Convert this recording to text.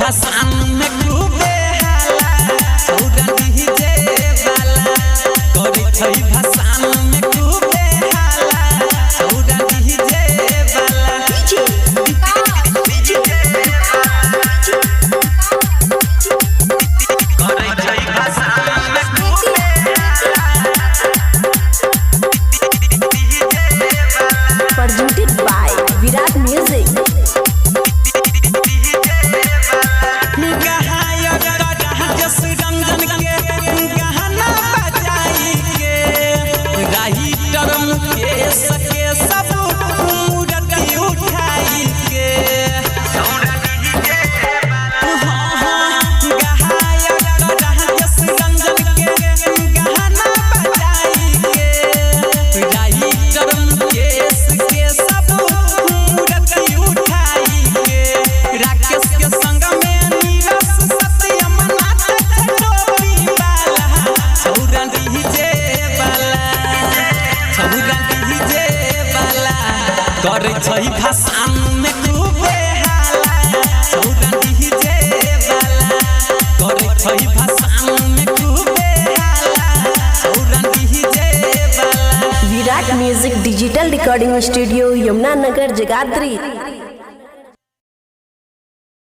भसान में खूबे हाला छौरा डीजे वाला करे छै भसान में खूबे हाला छौरा डीजे वाला Presented by Virat Music. करे छै भसान में खूबे हाला छौरा डीजे वाला करे छै भसान में खूबे हाला छौरा डीजे वाला। Virat Music Digital Recording Studio, Yamuna Nagar, Jagadri.